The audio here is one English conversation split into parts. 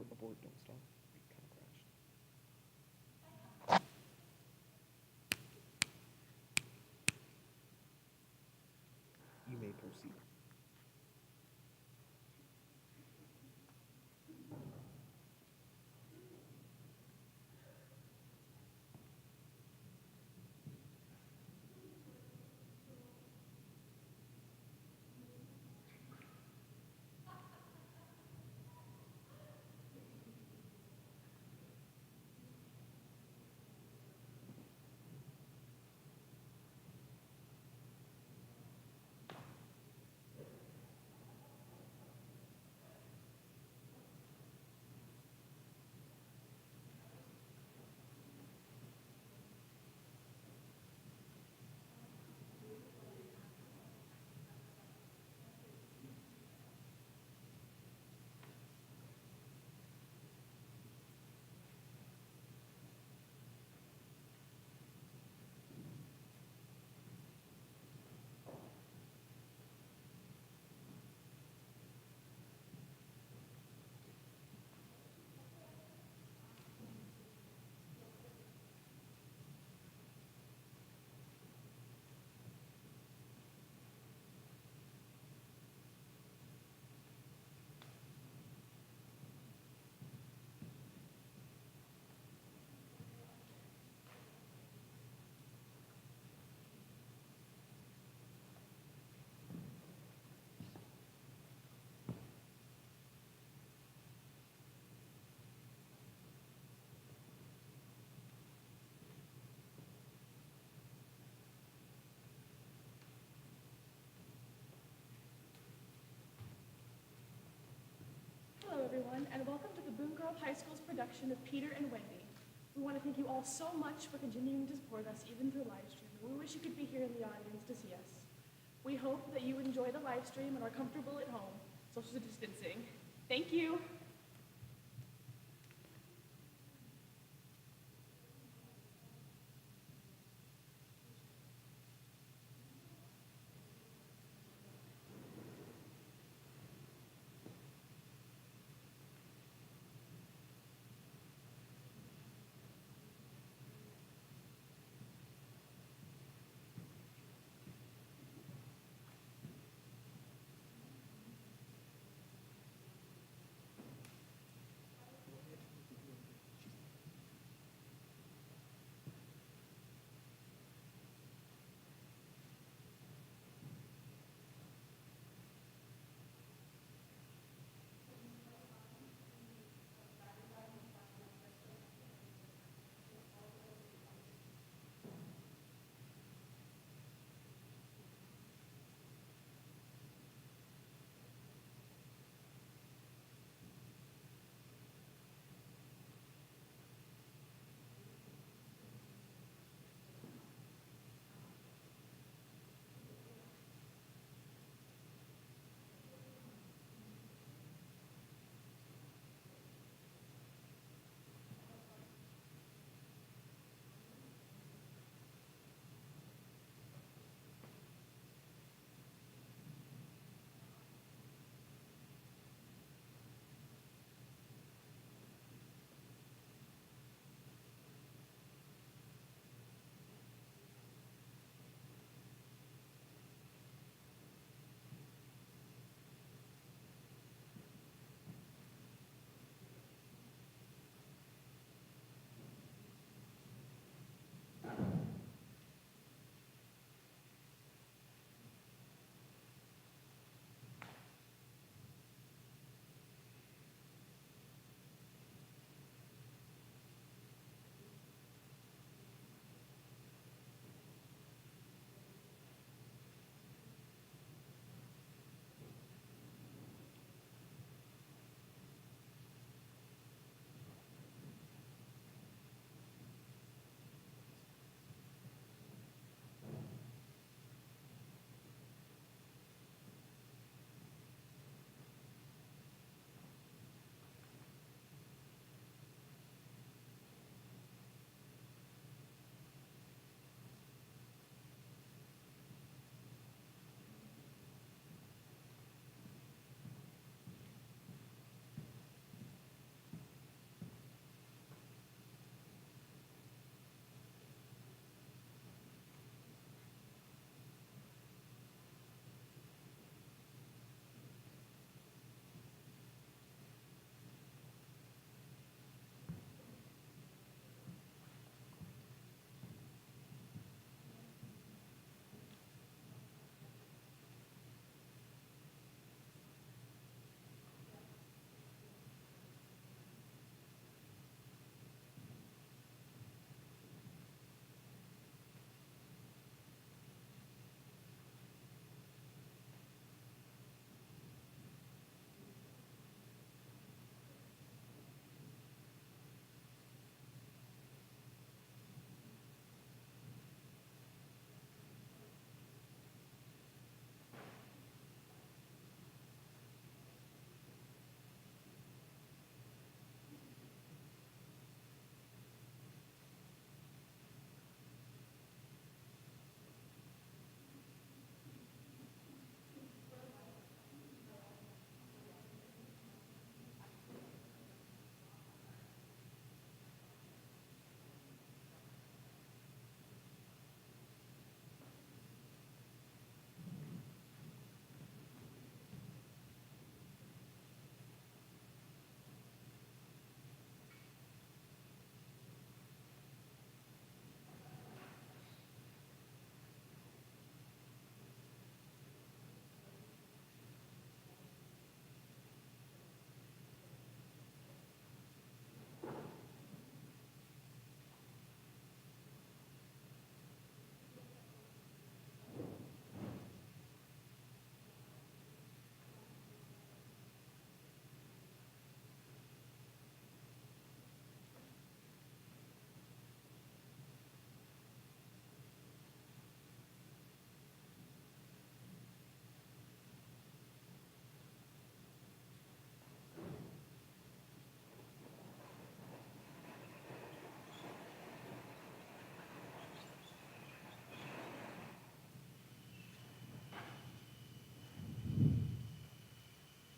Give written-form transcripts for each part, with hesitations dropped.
Abort, don't stop. It kind of crashed. You may proceed. Hello, everyone, and welcome to the Boone Grove High School's production of Peter and Wendy. We want to thank you all so much for continuing to support us even through live stream. We wish you could be here in the audience to see us. We hope that you enjoy the live stream and are comfortable at home, social distancing. Thank you.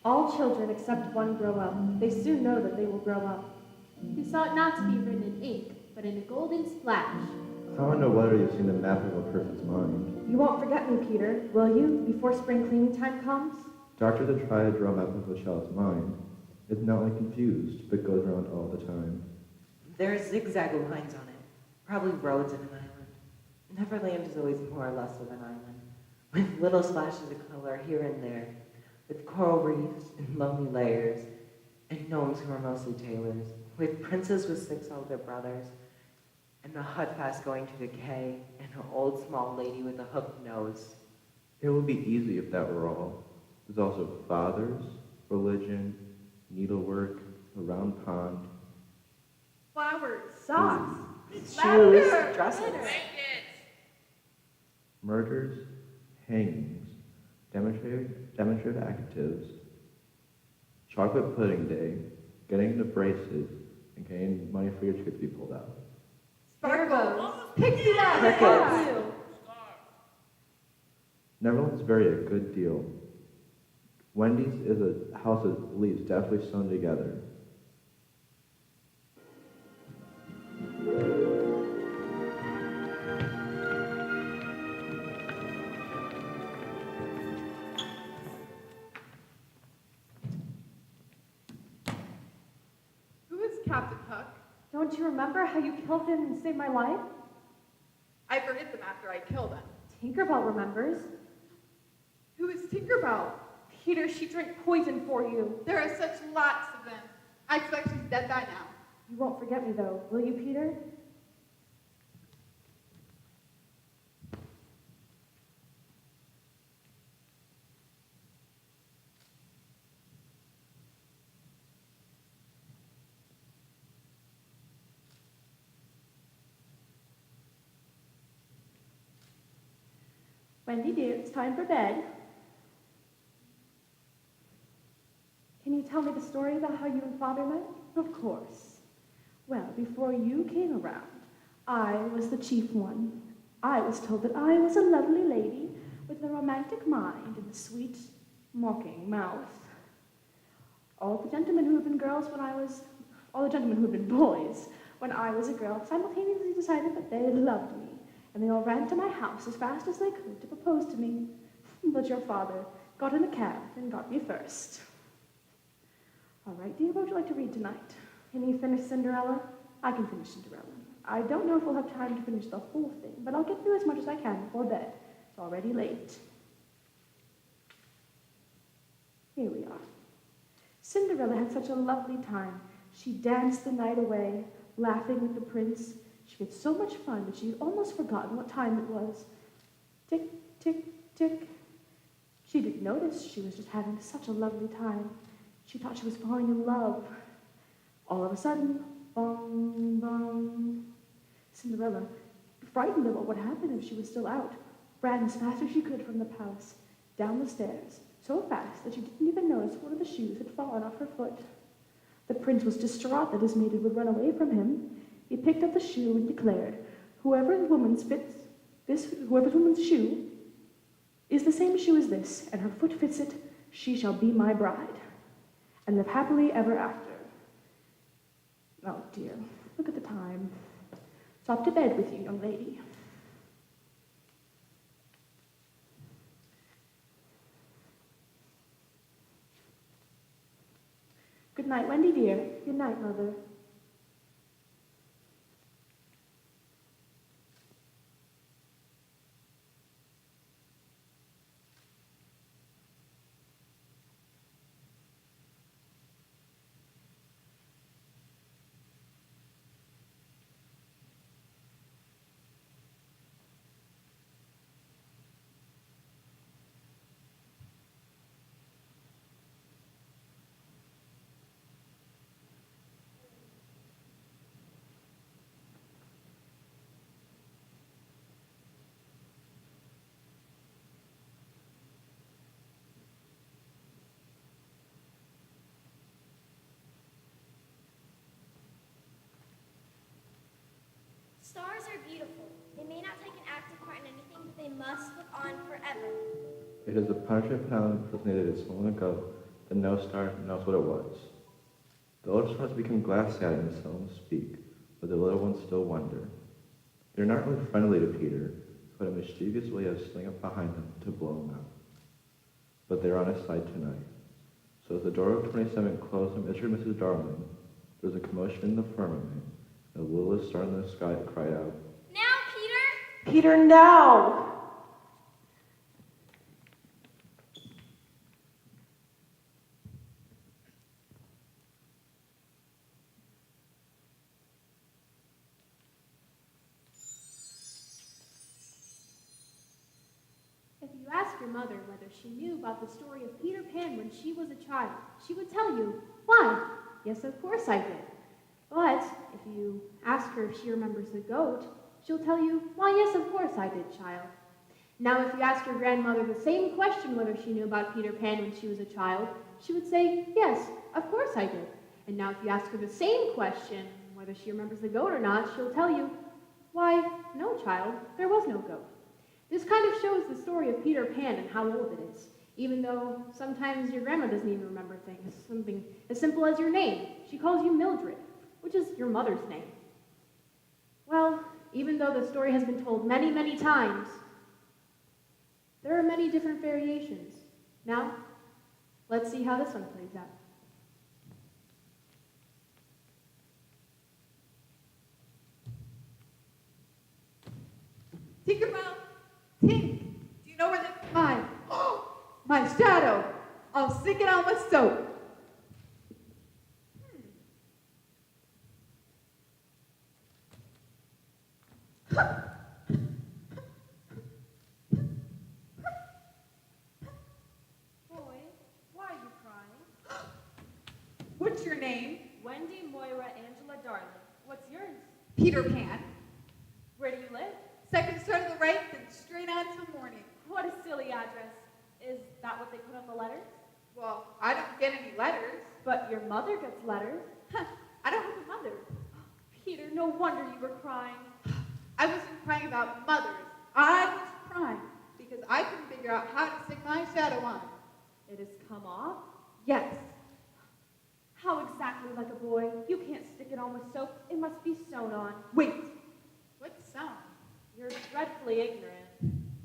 All children except one grow up. They soon know that they will grow up. Who sought not to be written in ink, but in a golden splash. I want to know whether you've seen the map of a person's mind. You won't forget me, Peter, will you, before spring cleaning time comes? Doctor the try to draw a map of a child's mind is not only confused, but goes around all the time. There are zigzag lines on it, probably roads in an island. Neverland is always more or less of an island, with little splashes of color here and there, with coral reefs and lonely layers, and gnomes who are mostly tailors, with princes with 6 older brothers, and the hut fast going to decay, and an old small lady with a hooked nose. It would be easy if that were all. There's also fathers, religion, needlework, a round pond. Flowers. Socks. Shoes, dresses. Murders, hangings, demonstrative actives, chocolate pudding day, getting the braces, and getting money for your ticket to be pulled out. Sparkles. Pixie dust. Crickets. Blue. Neverland's vary a good deal. Wendy's is a house of leaves deftly sewn together. Who is Captain Hook? Don't you remember how you killed him and saved my life? I forget them after I kill them. Tinkerbell remembers. Who is Tinkerbell? Peter, she drank poison for you. There are such lots of them. I expect she's dead by now. You won't forget me, though, will you, Peter? Wendy, dear, it's time for bed. Can you tell me the story about how you and Father met? Of course. Well, before you came around, I was the chief one. I was told that I was a lovely lady with a romantic mind and a sweet, mocking mouth. All the gentlemen who had been boys when I was a girl simultaneously decided that they loved me, and they all ran to my house as fast as they could to propose to me. But your father got in a cab and got me first. All right, dear, what would you like to read tonight? Can you finish Cinderella? I can finish Cinderella. I don't know if we'll have time to finish the whole thing, but I'll get through as much as I can before bed. It's already late. Here we are. Cinderella had such a lovely time. She danced the night away, laughing with the prince. She had so much fun that she had almost forgotten what time it was. Tick, tick, tick. She didn't notice she was just having such a lovely time. She thought she was falling in love. All of a sudden, bong, bong. Cinderella, frightened about what happened if she was still out, ran as fast as she could from the palace, down the stairs, so fast that she didn't even notice one of the shoes had fallen off her foot. The prince was distraught that his maiden would run away from him. He picked up the shoe and declared, whoever's woman's shoe is the same shoe as this, and her foot fits it, she shall be my bride, and live happily ever after. Oh dear, look at the time. It's off to bed with you, young lady. Good night, Wendy dear. Good night, Mother. Stars are beautiful. They may not take an active part in anything, but they must look on forever. It is a punishment put on impersonated as long ago the no star knows what it was. The older stars become glassy-eyed and seldom speak, but the little ones still wonder. They're not really friendly to Peter, but a mischievous way of sitting up behind him to blow him out. But they're on his side tonight. So as the door of 27 closed on Mr. and Mrs. Darling, there was a commotion in the firmament, and the littlest star in the sky cried out, Now, Peter! Peter, now! If you ask your mother whether she knew about the story of Peter Pan when she was a child, she would tell you, why? Yes, of course I did. But if you ask her if she remembers the goat, she'll tell you, why, yes, of course I did, child. Now, if you ask your grandmother the same question whether she knew about Peter Pan when she was a child, she would say, yes, of course I did. And now if you ask her the same question, whether she remembers the goat or not, she'll tell you, why, no, child, there was no goat. This kind of shows the story of Peter Pan and how old it is, even though sometimes your grandma doesn't even remember things. Something as simple as your name. She calls you Mildred, which is your mother's name. Well, even though the story has been told many, many times, there are many different variations. Now, let's see how this one plays out. Tinkerbell, Tink, do you know where this is mine? My shadow. I'll stick it on with soap. Boy, why are you crying? What's your name? Wendy, Moira, Angela, Darling. What's yours? Peter Pan. Where do you live? Second star to the right, then straight on till morning. What a silly address. Is that what they put on the letters? Well, I don't get any letters. But your mother gets letters. I don't have a mother. Peter, no wonder you were crying. I wasn't crying about mothers. I was crying because I couldn't figure out how to stick my shadow on. It has come off? Yes. How exactly like a boy? You can't stick it on with soap. It must be sewn on. Wait. What's sound? You're dreadfully ignorant.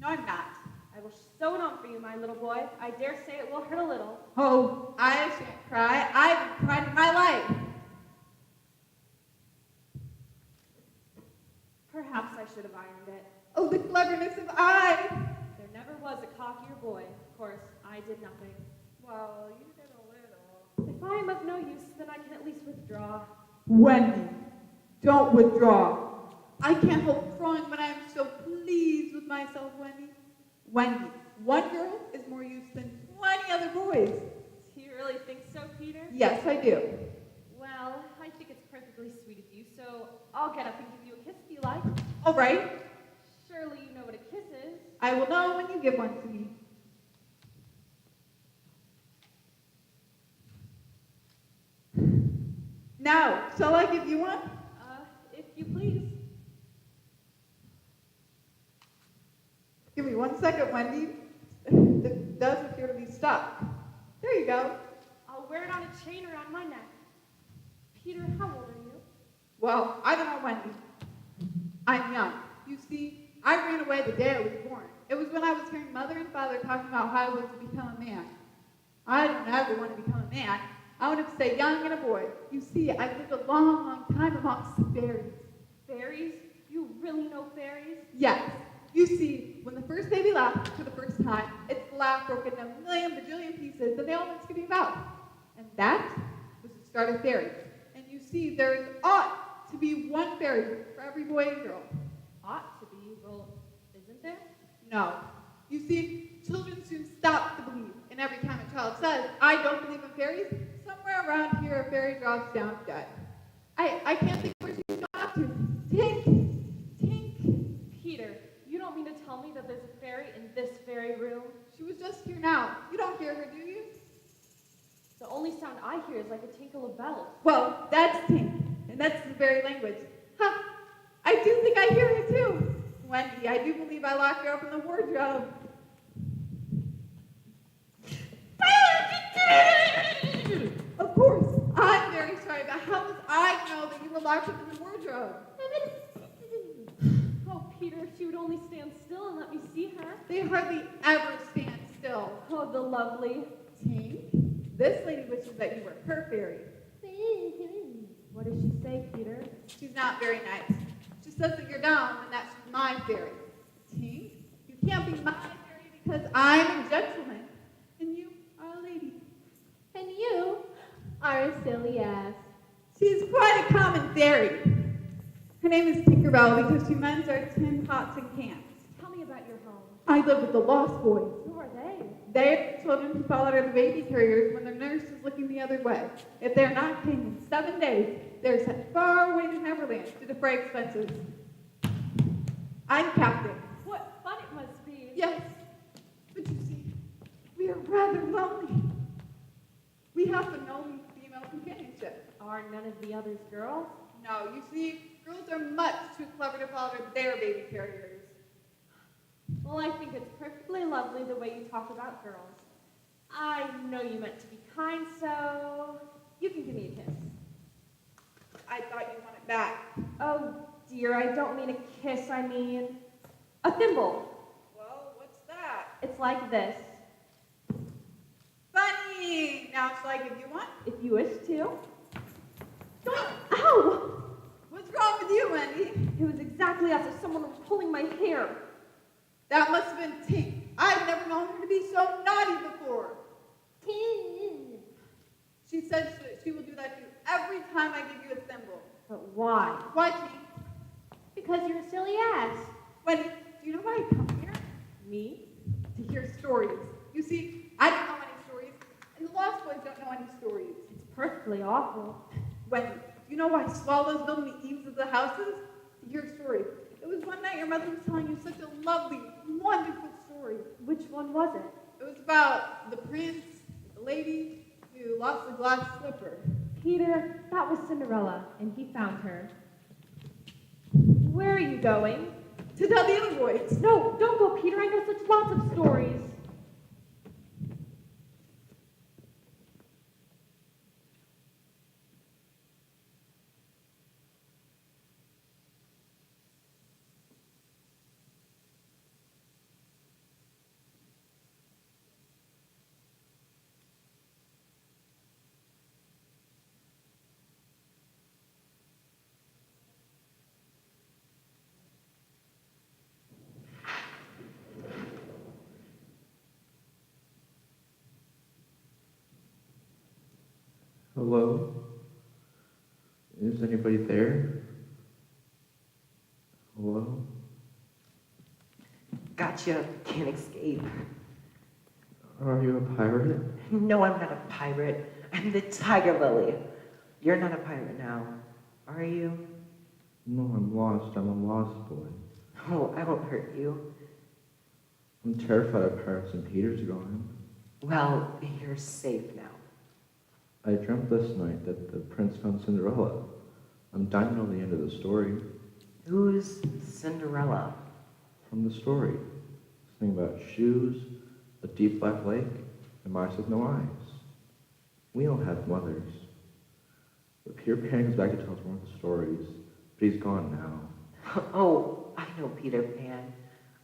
No, I'm not. I will sew it on for you, my little boy. I dare say it will hurt a little. Oh, I shan't cry. I haven't cried in my life. Perhaps I should have ironed it. Oh, the cleverness of I. There never was a cockier boy. Of course, I did nothing. Well, you did a little. If I am of no use, then I can at least withdraw. Wendy, don't withdraw. I can't help crying when I am so pleased with myself, Wendy. Wendy, one girl is more use than 20 other boys. Do you really think so, Peter? Yes, I do. Well, I think it's perfectly sweet of you, so I'll get up and give you a kiss if you like. All right. Surely you know what a kiss is. I will know when you give one to me. Now, shall I give you one? If you please. Give me 1 second, Wendy. It does appear to be stuck. There you go. I'll wear it on a chain around my neck. Peter, how old are you? Well, I don't know, Wendy. I'm young. You see, I ran away the day I was born. It was when I was hearing Mother and Father talking about how I was to become a man. I didn't ever want to become a man. I wanted to stay young and a boy. You see, I lived a long, long time amongst the fairies. Fairies? You really know fairies? Yes. You see, when the first baby laughed for the first time, its laugh broke into a million bajillion pieces, and they all went skipping about. And that was the start of fairies. And you see, there ought to be one fairy for every boy and girl. Ought to be. Well, isn't there? No. You see, children soon stop to believe. And every time a child says, I don't believe in fairies, somewhere around here a fairy drops down dead. I can't think where she's gone off to. Tink! Tink! Peter, you don't mean to tell me that there's a fairy in this very room? She was just here now. You don't hear her, do you? The only sound I hear is like a tinkle of bells. Well, that's Tink, and that's the fairy language. Huh, I do think I hear her too. Wendy, I do believe I locked her up in the wardrobe. Rebecca, how was I to know that you were locked up in the wardrobe? Oh, Peter, if she would only stand still and let me see her. They hardly ever stand still. Oh, the lovely. Tink, this lady wishes that you were her fairy. What does she say, Peter? She's not very nice. She says that you're dumb and that she's my fairy. Tink, you can't be my fairy because I'm a gentleman and you are a lady. And you are a silly ass. She's quite a common fairy. Her name is Tinkerbell because she mends our tin pots and cans. Tell me about your home. I live with the Lost Boys. Who are they? They're the children who fall out of the baby carriers when their nurse is looking the other way. If they're not clean in 7 days, they're sent far away to Neverland to defray expenses. I'm captain. What fun it must be. Yes, but you see, we are rather lonely. We have no female companionship. Are none of the others girls? No, you see, girls are much too clever to fall out of their baby carriers. Well, I think it's perfectly lovely the way you talk about girls. I know you meant to be kind, so you can give me a kiss. I thought you wanted back. Oh, dear, I don't mean a kiss, I mean a thimble. Well, what's that? It's like this. Funny! Now, shall I give you one? If you wish to. Ow! What's wrong with you, Wendy? It was exactly as if someone was pulling my hair. That must have been Tink. I've never known her to be so naughty before. She says that she will do that to you every time I give you a thimble. But why? Why, Tink? Because you're a silly ass. Wendy, do you know why I come here? Me? To hear stories. You see, I don't know any stories, and the Lost Boys don't know any stories. It's perfectly awful. Wendy, do you know why swallows build the eaves of the houses? To hear stories. It was one night your mother was telling you such a lovely, wonderful story. Which one was it? It was about the prince, the lady who lost the glass slipper. Peter, that was Cinderella, and he found her. Where are you going? To tell the other boys. No, don't go, Peter. I know such lots of stories. Hello? Is anybody there? Hello? Gotcha. Can't escape. Are you a pirate? No, I'm not a pirate. I'm the Tiger Lily. You're not a pirate now, are you? No, I'm lost. I'm a lost boy. Oh, I won't hurt you. I'm terrified of pirates and Peter's gone. Well, you're safe now. I dreamt this night that the prince found Cinderella. I'm dying to know the end of the story. Who's Cinderella? From the story. Something about shoes, a deep black lake, and mice with no eyes. We don't have mothers. But Peter Pan comes back to tell us more of the stories, but he's gone now. Oh, I know Peter Pan.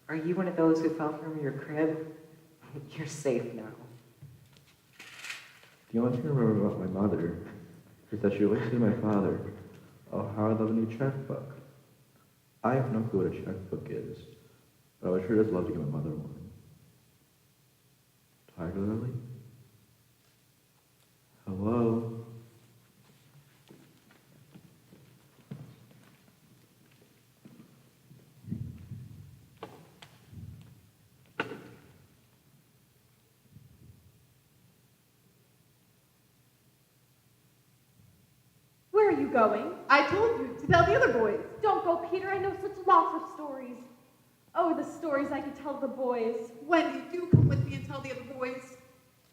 Are you one of those who fell from your crib? You're safe now. The only thing I remember about my mother is that she always said to my father, "Oh, how I love a new checkbook." I have no clue what a checkbook is, but I would sure just love to give my mother one. Tiger Lily? Hello? Where are you going? I told you to tell the other boys. Don't go, Peter. I know such lots of stories. Oh, the stories I could tell the boys. Wendy, do come with me and tell the other boys.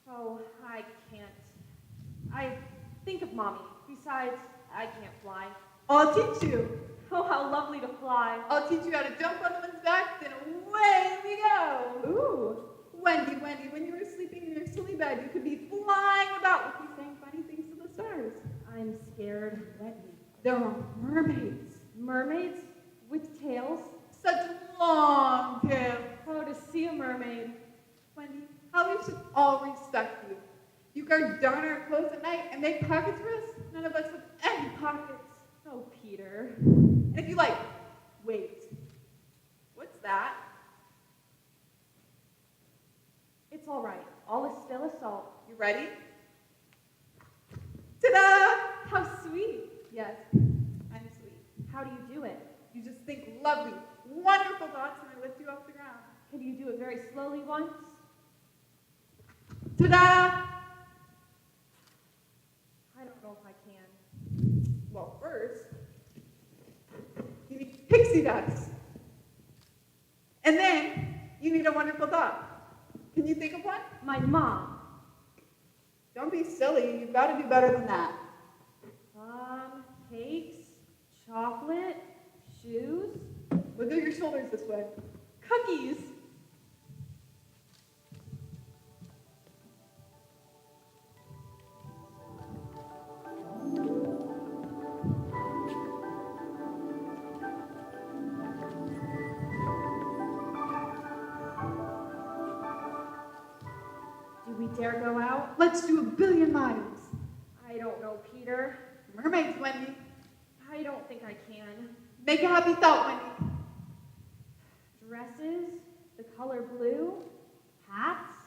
Oh, I can't. I think of Mommy. Besides, I can't fly. I'll teach you. Oh, how lovely to fly. I'll teach you how to jump on the one's back, then away we go. Ooh. Wendy, when you were sleeping in your silly bed, you could be flying about with me saying funny things to the stars. I'm scared. Wendy. There are mermaids. Mermaids with tails? Such long tails. Oh, to see a mermaid. Wendy, how we should all respect you. You guard darn our clothes at night and make pockets for us? None of us have any pockets. Oh, Peter. And if you like, wait. What's that? It's all right. All is still a salt. You ready? Ta-da! How sweet. Yes, I'm sweet. How do you do it? You just think lovely, wonderful thoughts and I lift you off the ground. Can you do it very slowly once? Ta-da! I don't know if I can. Well, first, you need pixie dust. And then, you need a wonderful thought. Can you think of one? My mom. Don't be silly. You've got to do better than that. Cakes, chocolate, shoes, Wiggle your shoulders this way. cookies. Do we dare go out? Let's do 1,000,000,000 miles. I don't know, Peter. Mermaids, Wendy. I don't think I can. Make a happy thought, Wendy. Dresses, the color blue, hats.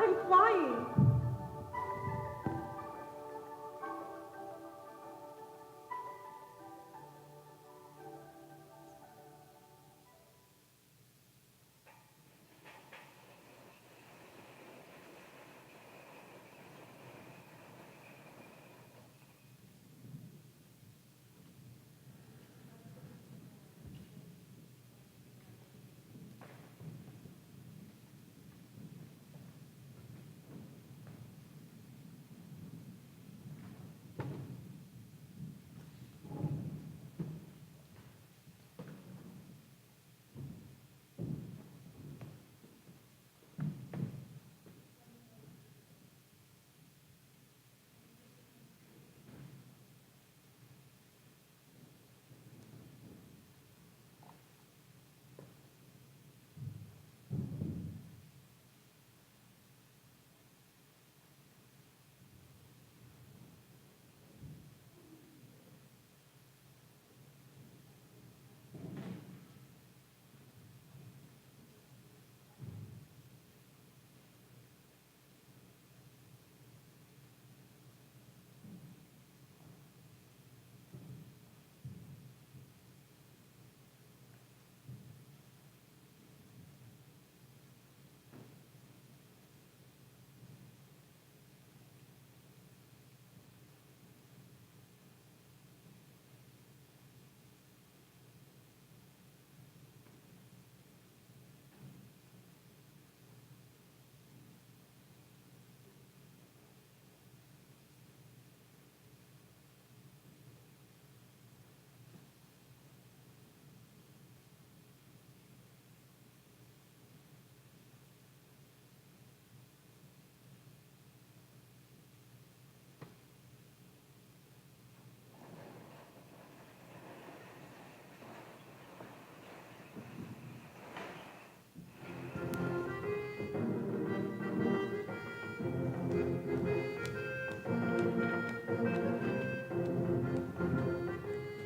I'm flying.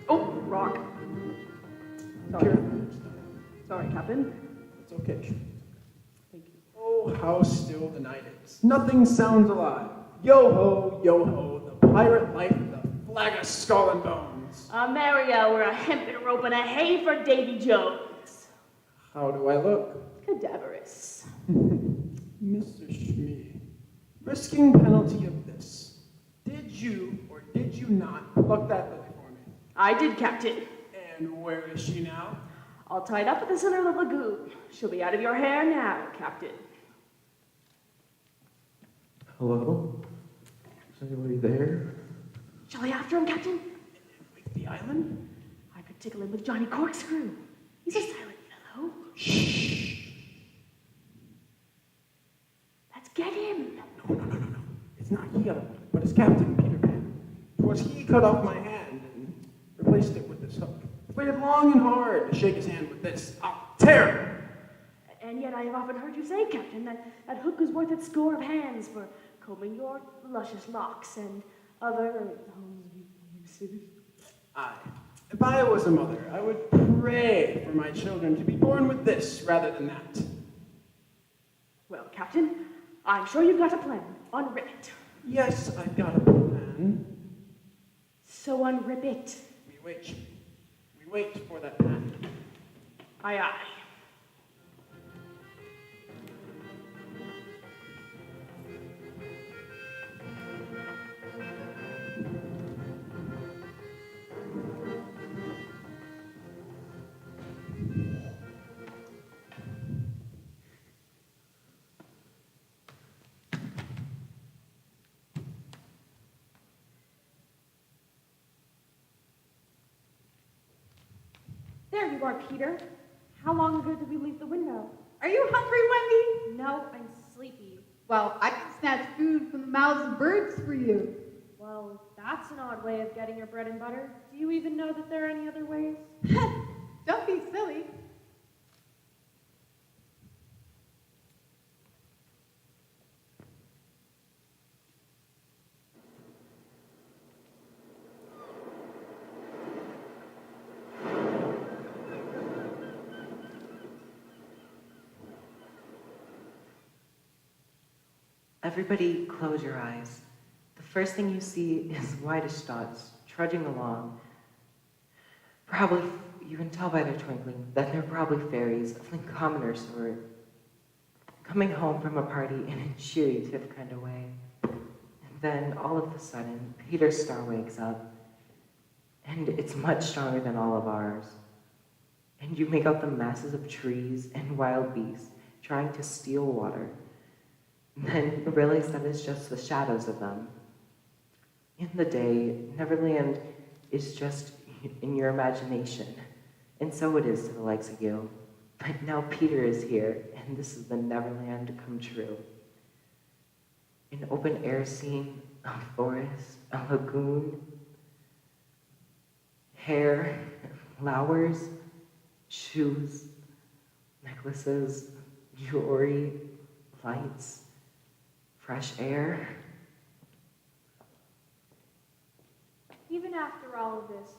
Oh, rock. Sorry. Sorry, Captain. It's okay. Thank you. Oh, how still the night is. Nothing sounds alive. Yo ho, the pirate life, the flag of skull and bones. A merry hour, a hempen rope, and a hay for Davy Jones. How do I look? Cadaverous. Mr. Shmee, risking penalty of this, did you or did you not pluck that lily for me? I did, Captain. And where is she now? All tied up at the center of the lagoon. She'll be out of your hair now, Captain. Hello? Is anybody there? Shall I after him, Captain? Wait, the island? I could tickle him with Johnny Corkscrew. He's a silent fellow. Shh. Let's get him. No. It's not he, but it's Captain Peter Pan. 'Twas he cut off my hand and replaced it with this hook. Waited long and hard to shake his hand with this. I'll tear it. And yet I have often heard you say, Captain, that hook is worth its score of hands for combing your luscious locks and other uses. Aye. If I was a mother, I would pray for my children to be born with this rather than that. Well, Captain, I'm sure you've got a plan. Unrip it. Yes, I've got a plan. So unrip it. We wait for that plan. Aye, aye. There you are, Peter. How long ago did we leave the window? Are you hungry, Wendy? No, I'm sleepy. Well, I can snatch food from the mouths of birds for you. Well, that's an odd way of getting your bread and butter. Do you even know that there are any other ways? Don't be silly. Everybody close your eyes. The first thing you see is whitish dots trudging along. Probably, you can tell by their twinkling that they're probably fairies of the commoner sort, coming home from a party in a cheery tip kind of way. And then, all of a sudden, Peter's star wakes up, and it's much stronger than all of ours. And you make out the masses of trees and wild beasts trying to steal water. Then realize that it's just the shadows of them. In the day, Neverland is just in your imagination, and so it is to the likes of you. But now Peter is here, and this is the Neverland come true. An open air scene, a forest, a lagoon, hair, flowers, shoes, necklaces, jewelry, lights, fresh air. Even after all of this,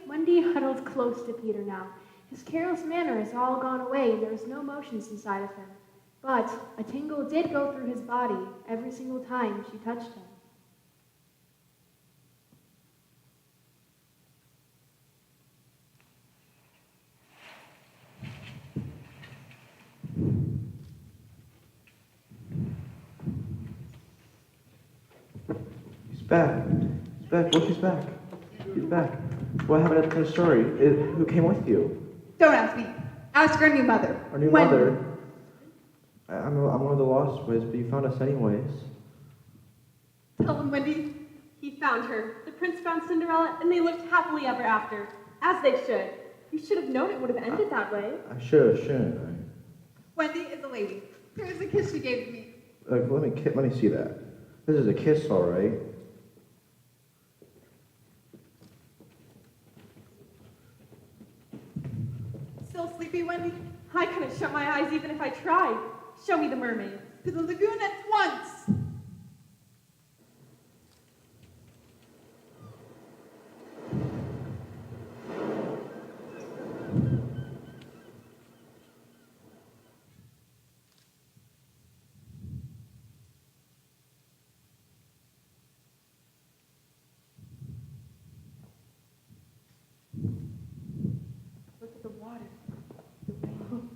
Wendy huddles close to Peter now. His careless manner has all gone away, and there is no motions inside of him. But a tingle did go through his body every single time she touched him. He's back. He's back. Look, he's back. He's back. What happened at the story? Who came with you? Don't ask me. Ask our new mother. Our new Wendy. mother. I'm one of the lost boys, but you found us anyways. Tell them, Wendy. He found her. The prince found Cinderella, and they lived happily ever after, as they should. You should have known it would have ended that way. I should have, shouldn't I? Wendy is a lady. Here's the kiss she gave to me. Let me see that. This is a kiss, all right. Still sleepy, Wendy? I couldn't shut my eyes even if I tried. Show me the mermaid. To the lagoon at once. Look at the water. The rain.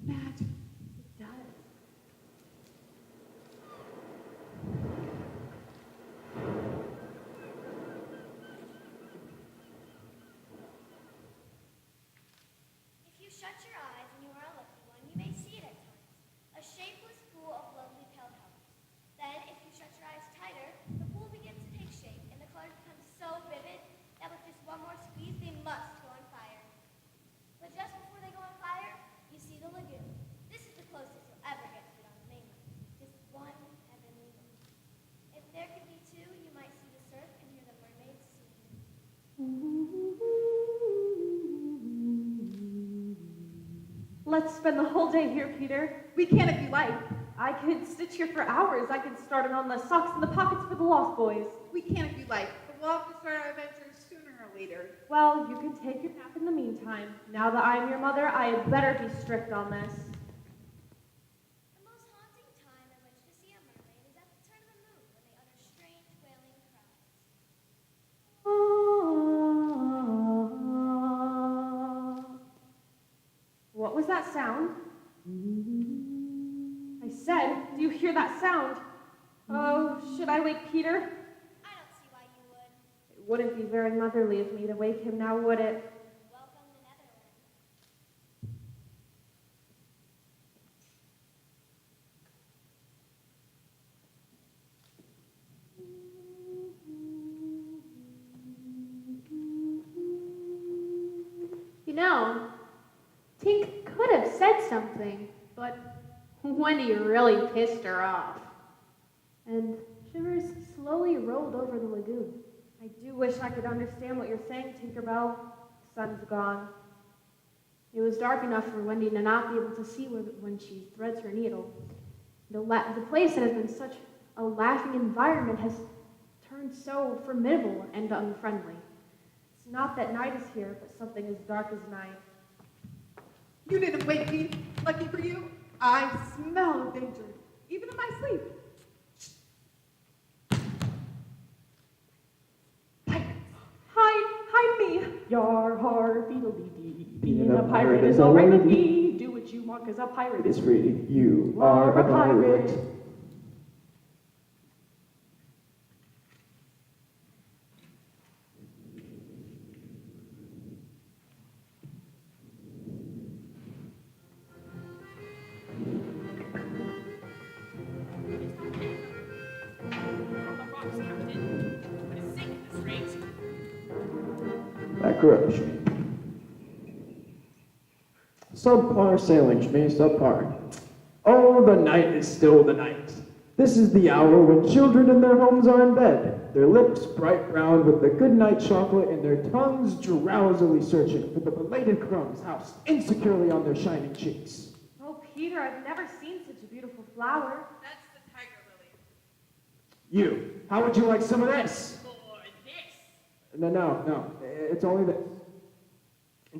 Magic. It Let's spend the whole day here, Peter. We can if you like. I could stitch here for hours. I could start it on the socks in the pockets for the Lost Boys. We can if you like, but we'll have to start our adventures sooner or later. Well, you can take your nap in the meantime. Now that I'm your mother, I had better be strict on this. The most haunting time in which to see a mermaid is at the turn of the moon when they utter strange wailing cries. What was that sound? I said, do you hear that sound? Oh, should I wake Peter? I don't see why you would. It wouldn't be very motherly of me to wake him now, would it? Welcome to Netherland. You know, Tink could have said something, but Wendy really pissed her off. And Shivers slowly rolled over the lagoon. I do wish I could understand what you're saying, Tinkerbell. The sun's gone. It was dark enough for Wendy to not be able to see when she threads her needle. The place that has been such a laughing environment has turned so formidable and unfriendly. It's not that night is here, but something as dark as night. You didn't wake me. Lucky for you, I smell danger, even in my sleep. Hide me! Your heart, beetle-dee-dee. Being a pirate is alright with me. Do what you want, 'cause a pirate is free. You are a pirate. That crush me. Subpar sailing, Shmi, subpar. Oh, the night is still the night. This is the hour when children in their homes are in bed, their lips bright brown with the good night chocolate and their tongues drowsily searching for the belated crumbs housed insecurely on their shining cheeks. Oh, Peter, I've never seen such a beautiful flower. That's the tiger lily. You, how would you like some of this? Or this. No, it's only this.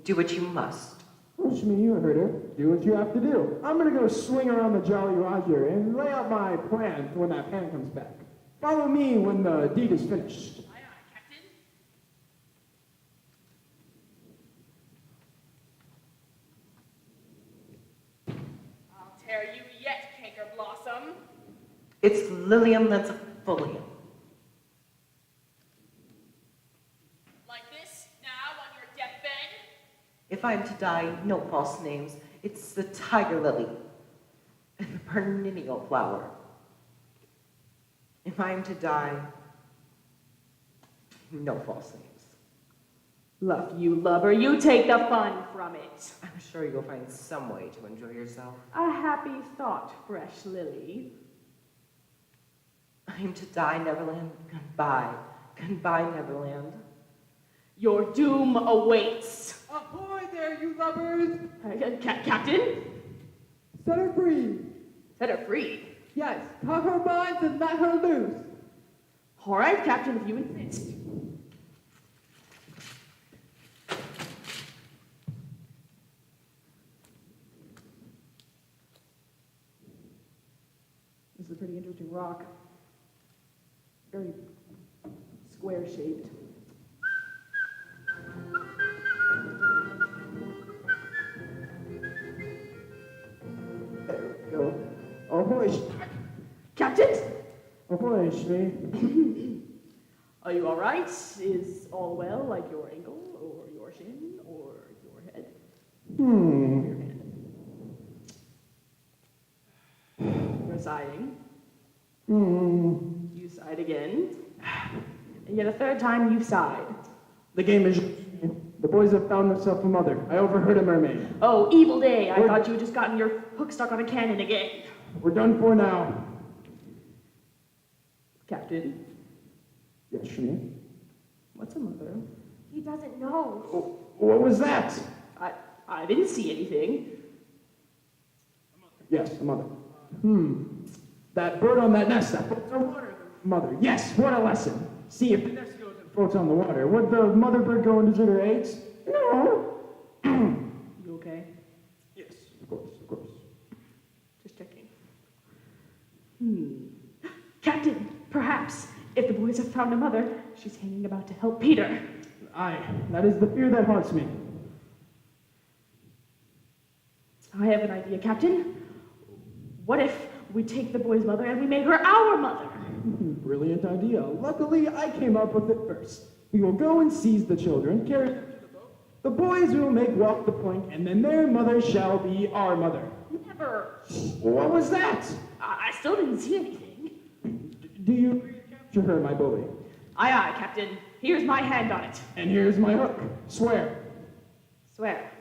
Do what you must. Oh, Shmi, you heard her. Do what you have to do. I'm gonna go swing around the Jolly Roger and lay out my plan for when that pan comes back. Follow me when the deed is finished. Aye, aye, Captain. I'll tear you yet, Canker Blossom. It's Lilium that's a Fullium. Like this, now on your deathbed? If I'm to die, no false names. It's the tiger lily and the perennial flower. If I'm to die, no false names. Luck you, lubber, you take the fun from it. I'm sure you'll find some way to enjoy yourself. A happy thought, fresh lily. I'm to die, Neverland. Goodbye. Goodbye, Neverland. Your doom awaits. Ahoy there, you lovers! Captain? Set her free. Set her free. Yes, cut her bonds and let her loose. All right, Captain, if you insist. This is a pretty interesting rock. Very square-shaped. There we go. Ahoy, Captain? ahoy, Shmi. Are you all right? Is all well, like your ankle, or your shin, or your head, or your hand? You're sighing. You sighed again. And yet a third time you sighed. The game is yours. The boys have found themselves a mother. I overheard a mermaid. Oh, evil day. I thought you had just gotten your hook stuck on a cannon again. We're done for now. Captain, Yes, Shmi. what's a mother? He doesn't know. Oh, what was that? I didn't see anything. Yes, a mother. That bird on that nest that floats on water. Mother. Yes, what a lesson. See, if the nest goes and floats on the water, would the mother bird go and desert her eggs? No. You okay? Yes, of course, of course. Just checking. Captain, perhaps, if the boys have found a mother, she's hanging about to help Peter. Aye, that is the fear that haunts me. I have an idea, Captain. What if we take the boy's mother and we make her our mother? Brilliant idea. Luckily, I came up with it first. We will go and seize the children, carry them to the boat. The boys we will make walk the plank, and then their mother shall be our mother. Never. What was that? I still didn't see anything. Do you agree to capture her, my bully? Aye, aye, Captain. Here's my hand on it. And here's my hook. Swear. Swear.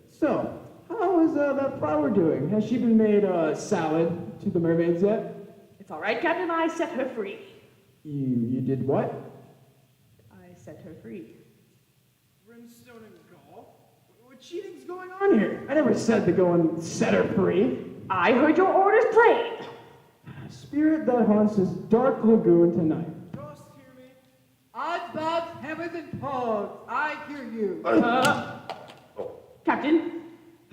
So, how is that flower doing? Has she been made a salad to the mermaids yet? It's all right, Captain. I set her free. You did what? I set her free. Brimstone and gall? What cheating's going on here? I never said to go and set her free. I heard your orders plain. Spirit that haunts this dark lagoon tonight. Dost hear me? Odds, bobs, hammers, and pogs. I hear you. Captain,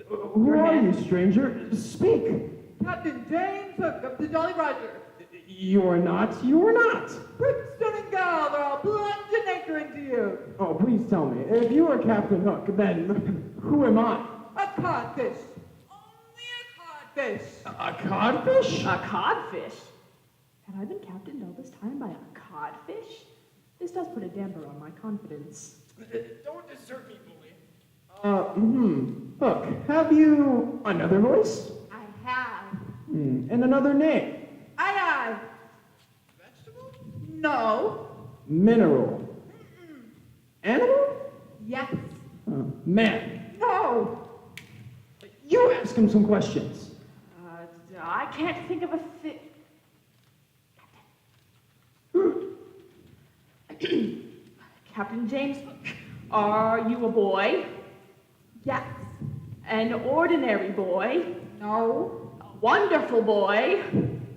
Who are you, stranger? Speak. Captain James Hook of the Jolly Roger. You are not. You are not. Brimstone and Gal are all plunged in anchor into you. Oh, please tell me. If you are Captain Hook, then who am I? A codfish. Only a codfish. A codfish? a codfish. Have I been captained all this time by a codfish? This does put a damper on my confidence. Don't desert me, bully. Hook, have you another voice? I have. And another name? Aye, aye. Vegetable? No. Mineral? Animal? Yes. Man. No. You ask him some questions. I can't think of a thing. Captain James Hook, are you a boy? Yes. An ordinary boy? No. A wonderful boy?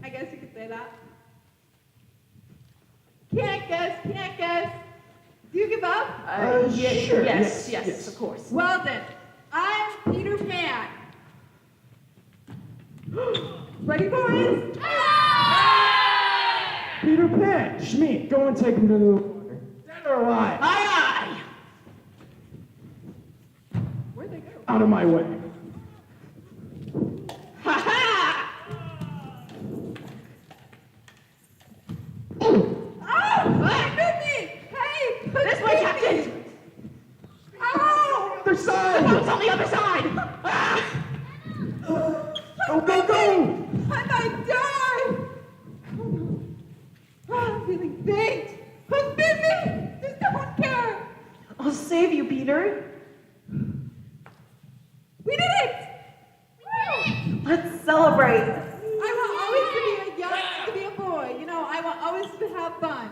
I guess you could say that. Can't guess, can't guess. Do you give up? Sure, yes, of course. Well then, I'm Peter Pan. Ready, boys? Peter Pan, Schmeat, go and take him to the water. Dead or alive? Aye, Where'd they go? Out of my way. aye! Ha ha! Oh, bit me! Hey, This way, Captain! Ow! Other side! The boat's on the other side! Ah! Go, go, go! I might die! Oh no. Oh, I'm feeling faint. Who's bit me? Does no one care? I'll save you, Peter. We did it! Let's celebrate. I want always to be a young, to be a boy. You know, I want always to have fun.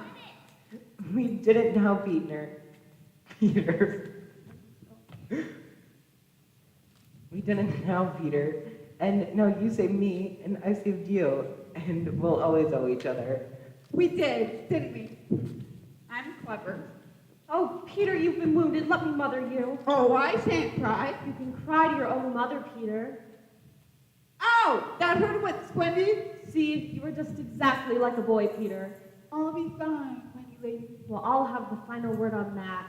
We did it now, Peter. Peter. We did it now, Peter. And no, you saved me, and I saved you, and we'll always owe each other. We did, didn't we? I'm clever. Oh, Peter, you've been wounded. Let me mother you. Oh, I shan't cry. You can cry to your own mother, Peter. Ow! That hurt with Wendy. See, you are just exactly like a boy, Peter. I'll be fine, Wendy lady. Well, I'll have the final word on that.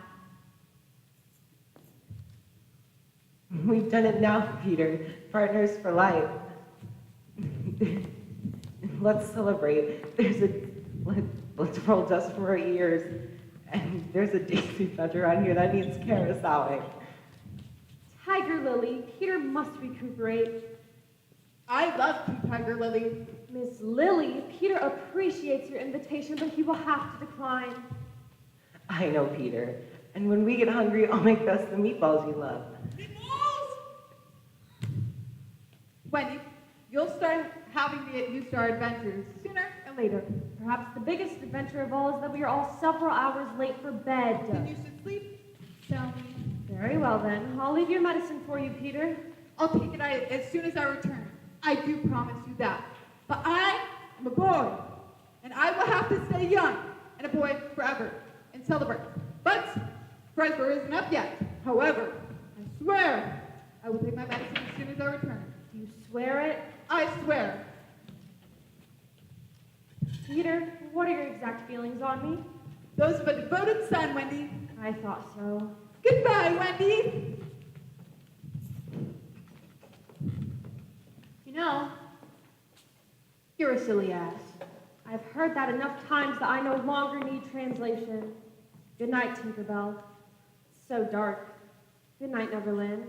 We've done it now, Peter. Partners for life. Let's celebrate. Let's roll dust from our ears. And there's a daisy fetch around here that needs carouseling. Tiger Lily, Peter must recuperate. I love you, Tiger Lily. Miss Lily, Peter appreciates your invitation, but he will have to decline. I know, Peter. And when we get hungry, I'll make us the meatballs you love. Wendy, you'll start having me at New Star Adventures sooner or later. Perhaps the biggest adventure of all is that we are all several hours late for bed. Then you should sleep soundly. Very well, then. I'll leave your medicine for you, Peter. I'll take it as soon as I return. I do promise you that. But I am a boy, and I will have to stay young and a boy forever and celebrate. But Fresburg isn't up yet. However, I swear I will take my medicine as soon as I return. Do you swear it? I swear. Peter, what are your exact feelings on me? Those of a devoted son, Wendy. I thought so. Goodbye, Wendy. You know, you're a silly ass. I've heard that enough times that I no longer need translation. Good night, Tinkerbell. It's so dark. Good night, Neverland.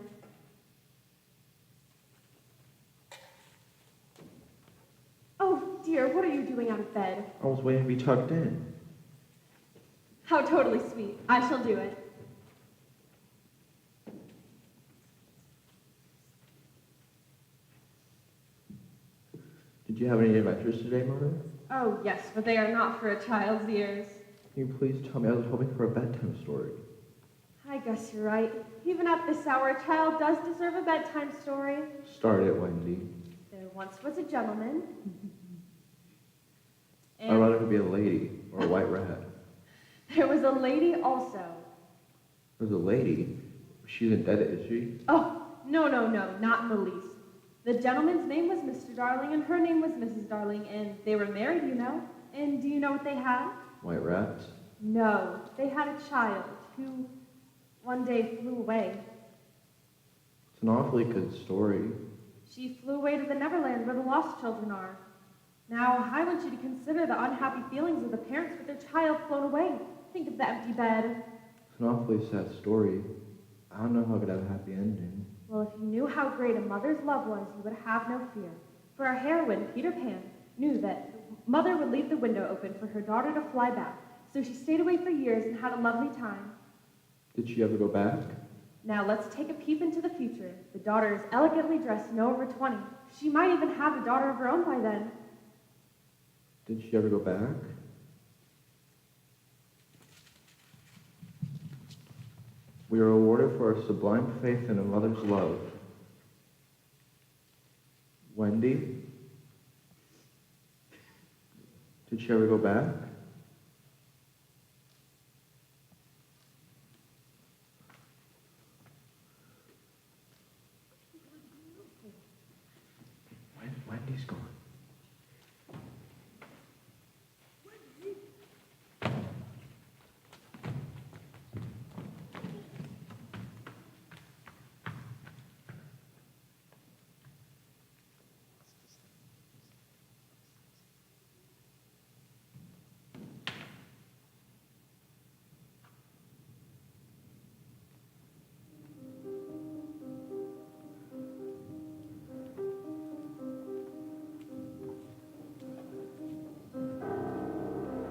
Oh dear, what are you doing out of bed? I was waiting to be tucked in. How totally sweet. I shall do it. Did you have any adventures today, Mother? Oh, yes, but they are not for a child's ears. Can you please tell me? I was hoping for a bedtime story. I guess you're right. Even at this hour, a child does deserve a bedtime story. Start it, Wendy. There once was a gentleman. I'd rather it be a lady or a white rat. There was a lady also. There's a lady. She isn't dead, is she? Oh, no, not in the least. The gentleman's name was Mr. Darling, and her name was Mrs. Darling, and they were married, you know. And do you know what they had? White rats? No, they had a child who one day flew away. It's an awfully good story. She flew away to the Neverland where the lost children are. Now, I want you to consider the unhappy feelings of the parents with their child flown away. Think of the empty bed. It's an awfully sad story. I don't know how it could have a happy ending. Well, if you knew how great a mother's love was, you would have no fear. For our heroine, Peter Pan, knew that mother would leave the window open for her daughter to fly back, so she stayed away for years and had a lovely time. Did she ever go back? Now let's take a peep into the future. The daughter is elegantly dressed and over 20. She might even have a daughter of her own by then. Did she ever go back? We are rewarded for our sublime faith in a mother's love. Wendy? Did she ever go back? Wendy's gone.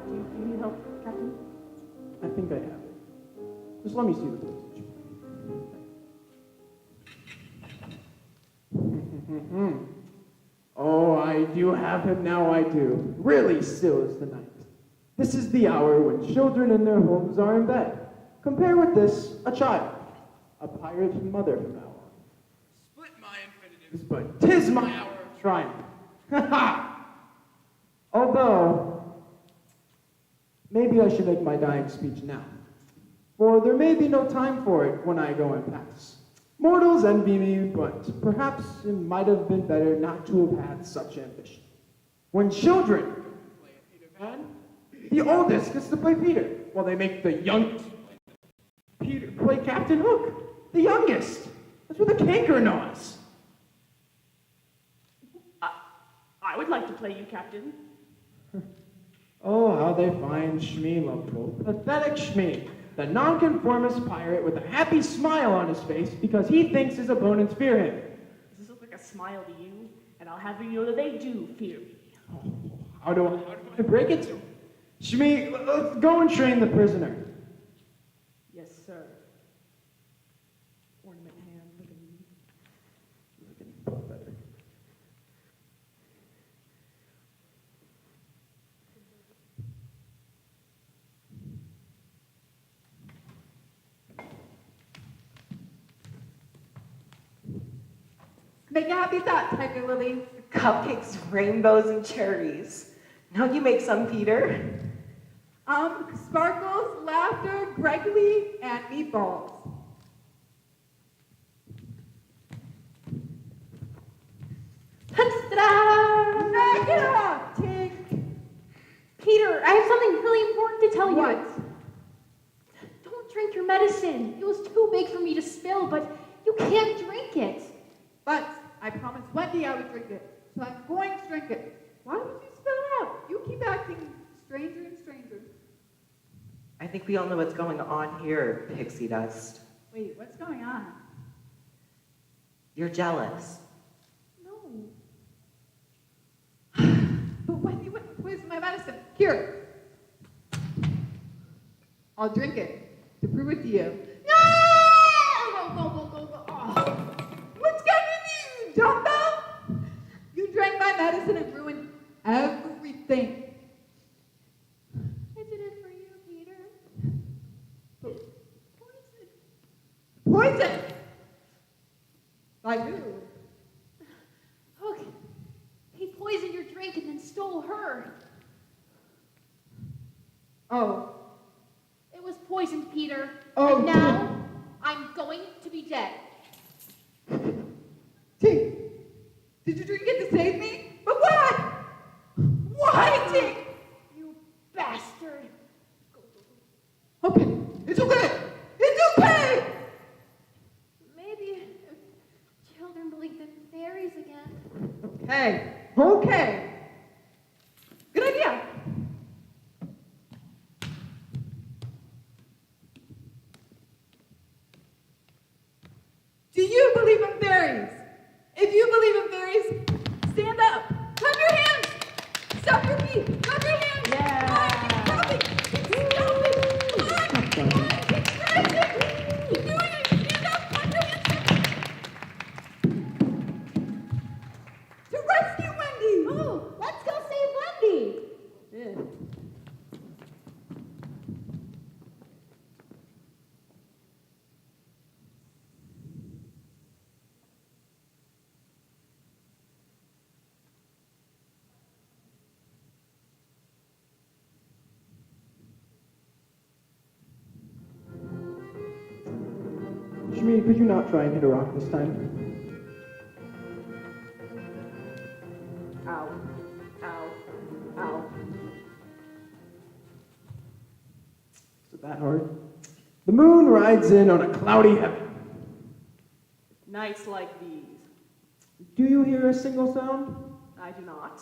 Do you need help, Captain? I think I have it. Just let me see the PlayStation. Oh, I do have him now, I do. Really still is the night. This is the hour when children in their homes are in bed. Compare with this, a child. A pirate mother from now on. Split my infinitives, but 'tis my hour of triumph. Ha ha! Although, maybe I should make my dying speech now. For there may be no time for it when I go and pass. Mortals envy me, but perhaps it might have been better not to have had such ambition. When children play a Peter Pan, the oldest gets to play Peter, while they make the youngest Peter play Captain Hook, the youngest. That's what the canker knows. I would like to play you, Captain. Oh, how they find Shmi lovable. Pathetic Shmi, the nonconformist pirate with a happy smile on his face because he thinks his opponents fear him. Does this look like a smile to you? And I'll have you know that they do fear me. How do I break it to him? Shmi, let's go and train the prisoner. Yes, sir. Ornament hand, look at me. Better. Make a happy thought, Tiger Lily. Cupcakes, rainbows, and cherries. Now you make some, Peter. Sparkles, laughter, Gregory, and meatballs. Ta-da! Knock it off, Tink. Peter, I have something really important to tell you. What? Don't drink your medicine. It was too big for me to spill, but you can't drink it. But I promised Wendy I would drink it, so I'm going to drink it. Why would you spill it out? You keep acting stranger and stranger. I think we all know what's going on here, Pixie Dust. Wait, what's going on? You're jealous. No. But Wendy wouldn't poison my medicine. Here. I'll drink it to prove it to you. No! Go. Oh. What's getting you, dumbbell? You drank my medicine and ruined everything. I did it for you, Peter. Poison! By who? Hook, he poisoned your drink and then stole her. Oh. It was poisoned, Peter. Oh, and now I'm going to be dead. Tink, did you drink it to save me? But why? Why, Tink? You bastard. Okay, it's okay. It's okay. Maybe if children believed in fairies again. Okay. Good idea. Do you believe in fairies? If you believe in fairies, stand up. Clap your hands. Stop your feet. Clap your hands. Yeah. Come on, keep stomping. Come on, keep stretching. Keep doing it. Stand up. Clap your hands. To rescue Wendy. Oh, let's go save Wendy. Yeah. Shmi, could you not try and hit a rock this time? Ow. Ow. Ow. Is it that hard? The moon rides in on a cloudy heaven. Nights like these. Do you hear a single sound? I do not.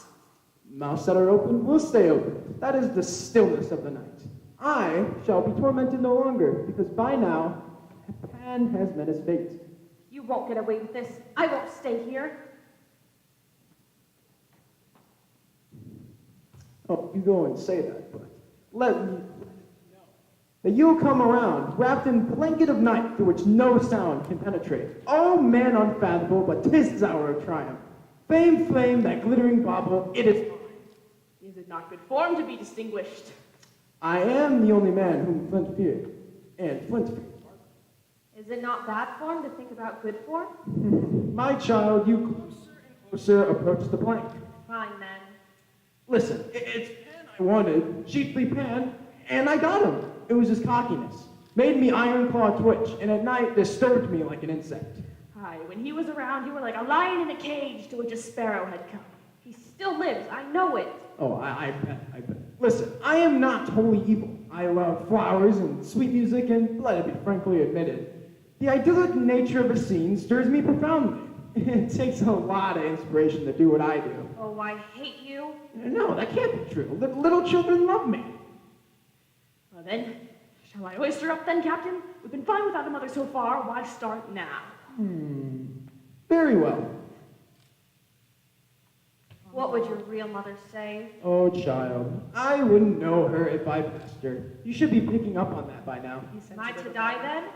Mouths that are open will stay open. That is the stillness of the night. I shall be tormented no longer, because by now, Pan has met his fate. You won't get away with this. I won't stay here. Oh, you go and say that, but let me know that you'll come around, wrapped in blanket of night through which no sound can penetrate. Oh, man unfathomable, but 'tis his hour of triumph. Fame, flame, that glittering bauble, it is mine. Is it not good form to be distinguished? I am the only man whom Flint feared, and Flint feared. Is it not bad form to think about good form? My child, you closer and closer approach the blank. Fine then. Listen, it's Pan I wanted, chiefly Pan, and I got him. It was his cockiness. Made me iron claw twitch, and at night disturbed me like an insect. Aye, when he was around, you were like a lion in a cage to which a sparrow had come. He still lives, I know it. Oh, I bet. Listen, I am not wholly evil. I love flowers and sweet music, and let it be frankly admitted, the idyllic nature of a scene stirs me profoundly. It takes a lot of inspiration to do what I do. Oh, I hate you. No, that can't be true. Little children love me. Well then, shall I oyster up then, Captain? We've been fine without a mother so far. Why start now? Very well. What would your real mother say? Oh, child, I wouldn't know her if I passed her. You should be picking up on that by now. Am I to die then?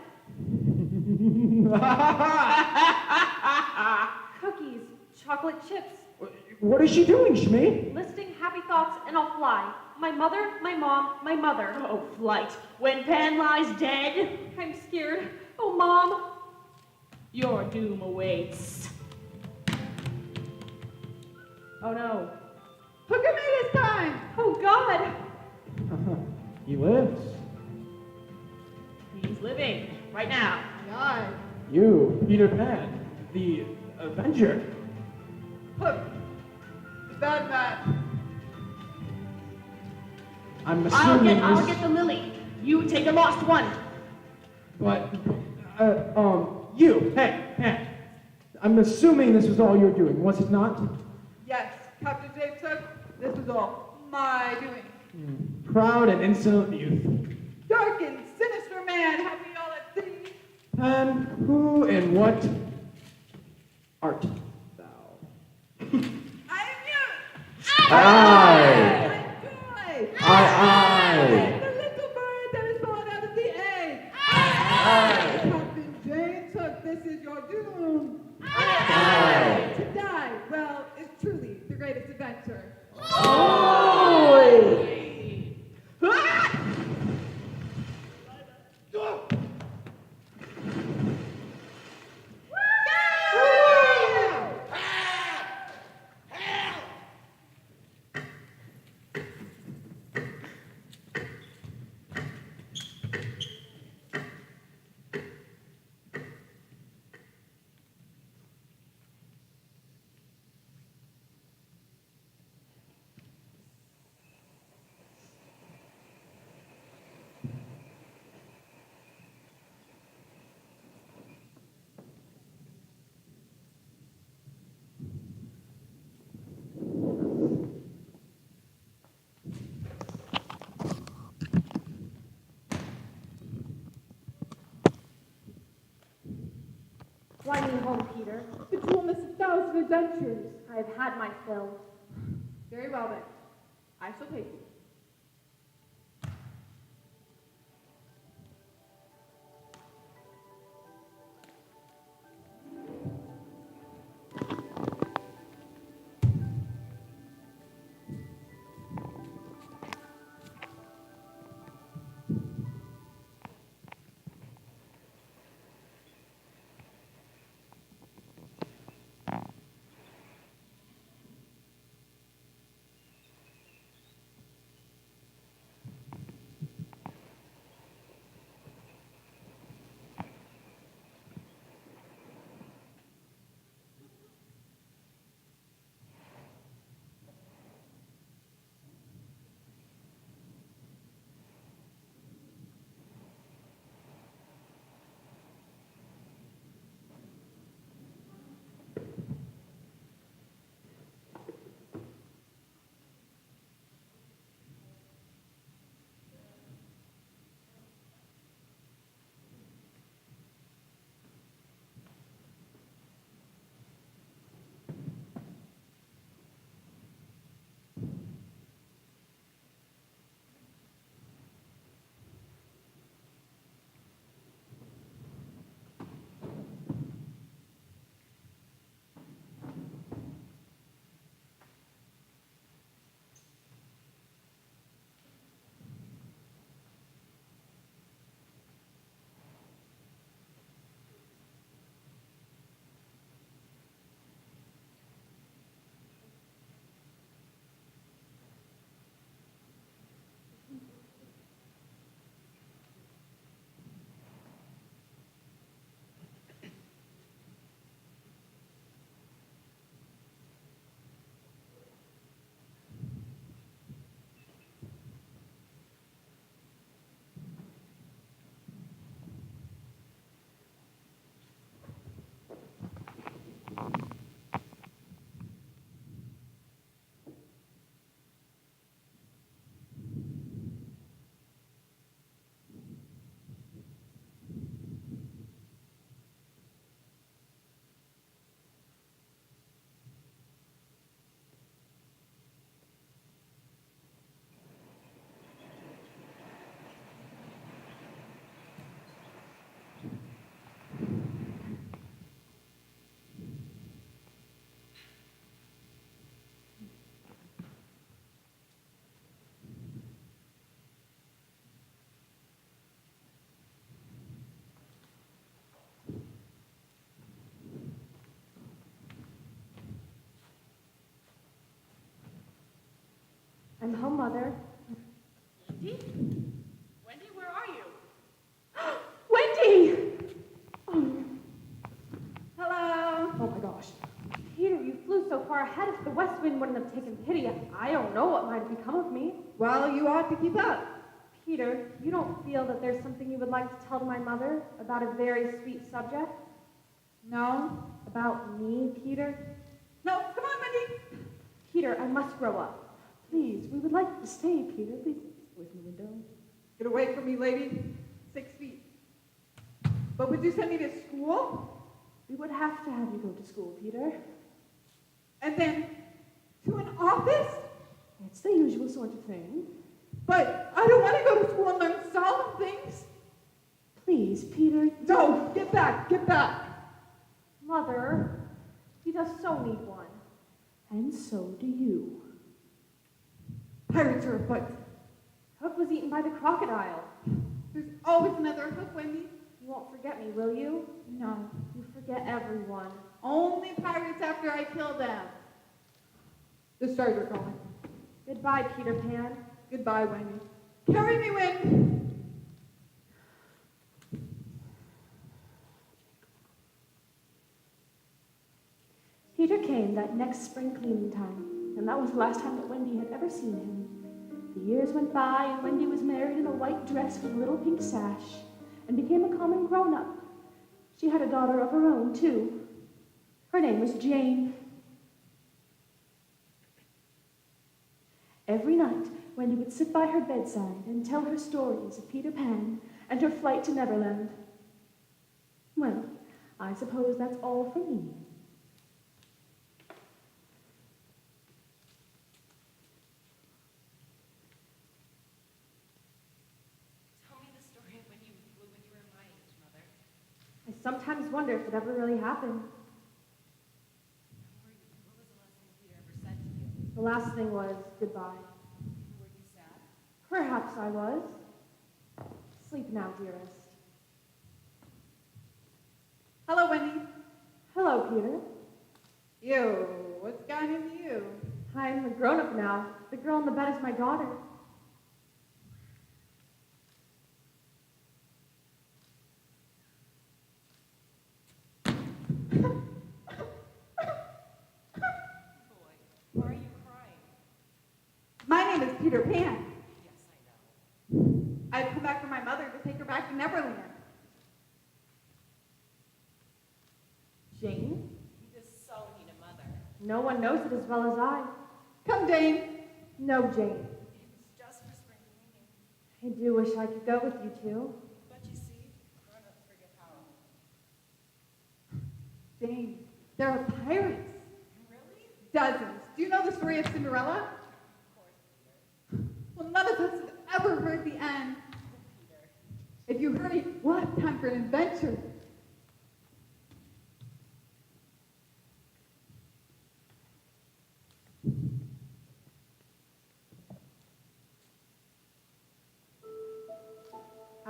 Cookies, chocolate chips, What is she doing, Shmi? listing happy thoughts, and I'll fly. My mother, my mom, my mother. Oh, flight. When Pan lies dead, I'm scared. Oh, Mom. your doom awaits. Oh no. Look at me this time! Oh, God! He lives. He's living right now. Aye. You, Peter Pan, the Avenger. Look, the bad man. I'm assuming I'll this, get the lily. You take the lost one. but, you, hey, Pan. I'm assuming this was all you're doing, was it not? Yes, Captain James Hook, this was all my doing. Proud and insolent youth. Dark and sinister man, have we all at sea? And who and what art thou? I am you! Aye. I'm Joy! Aye. The little bird that is born out of the egg! Aye. Captain James Hook, this is your doom! Aye. To die, well, is truly the greatest adventure. Fly me home, Peter. But you will miss 1,000 adventures. I have had my fill. Very well then. I shall take you. I'm home, Mother. Wendy? Wendy, where are you? Wendy! Oh, Hello. oh my gosh. Peter, you flew so far ahead, if the west wind wouldn't have taken pity, I don't know what might have become of me. Well, you ought to keep up. Peter, you don't feel that there's something you would like to tell to my mother about a very sweet subject? No. About me, Peter? No, come on, Wendy. Peter, I must grow up. Please, we would like to stay, Peter. Please, away from the window. Get away from me, lady. 6 feet. But would you send me to school? We would have to have you go to school, Peter. And then to an office? It's the usual sort of thing. But I don't want to go to school and learn solemn things. Please, Peter. No, get back, get back. Mother, he does so need one. And so do you. Pirates are afoot. Hook was eaten by the crocodile. There's always another hook, Wendy. You won't forget me, will you? No. You forget everyone. Only pirates after I kill them. The stars are calling. Goodbye, Peter Pan. Goodbye, Wendy. Carry me, Wendy. Peter came that next spring cleaning time, and that was the last time that Wendy had ever seen him. The years went by, and Wendy was married in a white dress with a little pink sash, and became a common grown-up. She had a daughter of her own, too. Her name was Jane. Every night, Wendy would sit by her bedside and tell her stories of Peter Pan and her flight to Neverland. Well, I suppose that's all for me. Tell me the story of when you flew when you were my age, Mother. I sometimes wonder if it ever really happened. What was the last thing Peter ever said to you? The last thing was goodbye. Were you sad? Perhaps I was. Sleep now, dearest. Hello, Wendy. Hello, Peter. Ew, what's gotten into you? I'm a grown-up now. The girl in the bed is my daughter. Boy, why are you crying? My name is Peter Pan. Yes, I know. I've come back for my mother to take her back to Neverland. Jane? You just so need a mother. No one knows it as well as I. Come, Jane. No, Jane. It's just for spring cleaning. I do wish I could go with you two. But you see, grown-ups forget how. Jane, there are pirates. Really? Dozens. Do you know the story of Cinderella? Of course, Peter. Well, none of us have ever heard the end. Peter. If you heard it, we'll have time for an adventure.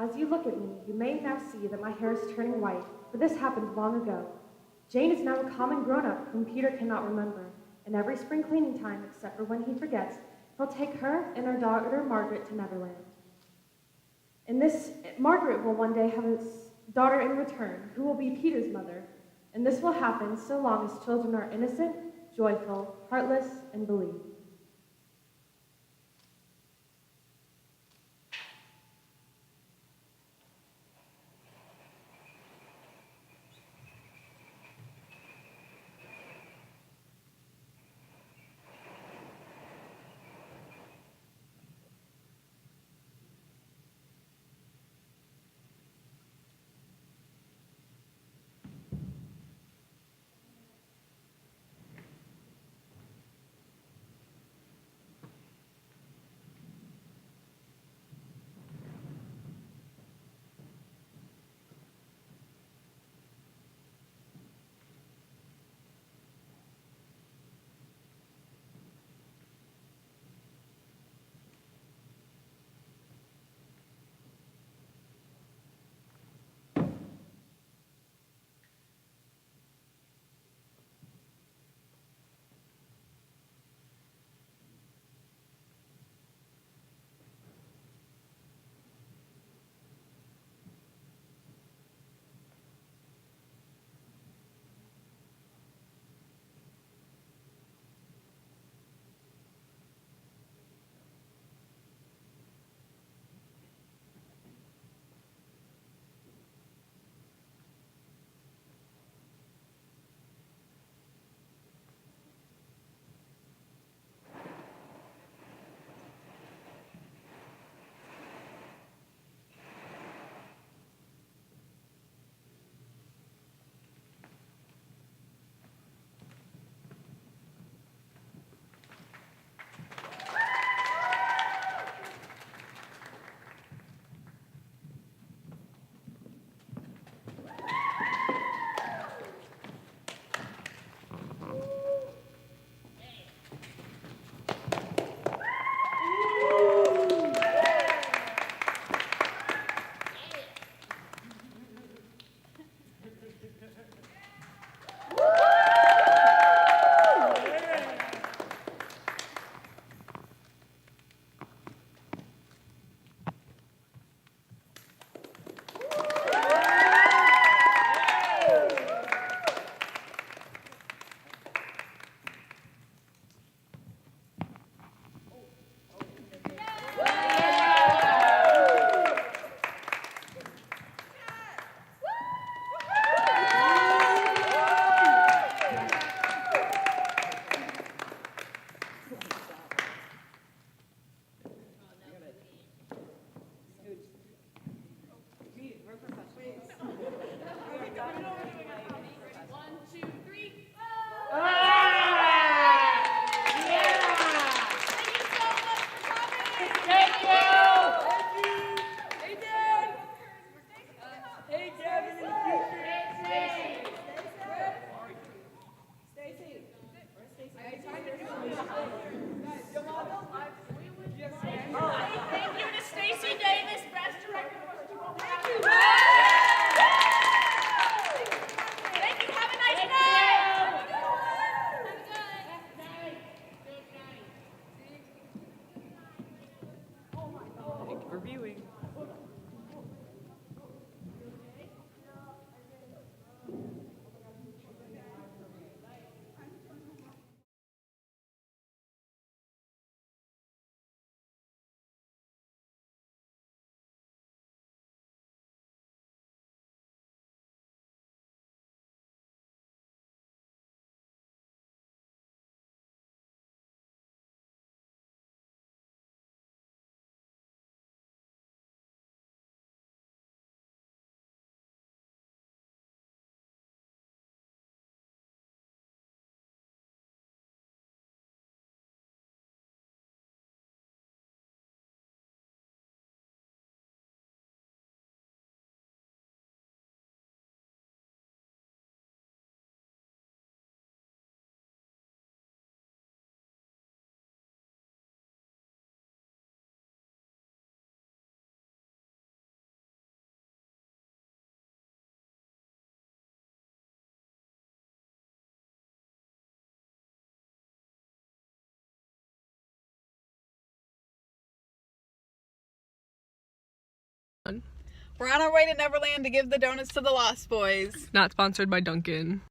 As you look at me, you may now see that my hair is turning white, for this happened long ago. Jane is now a common grown-up whom Peter cannot remember, and every spring cleaning time, except for when he forgets, he'll take her and her daughter Margaret to Neverland. And this, Margaret will one day have a daughter in return, who will be Peter's mother, and this will happen so long as children are innocent, joyful, heartless, and believe. on. We're on our way to Neverland to give the donuts to the Lost Boys. Not sponsored by Duncan.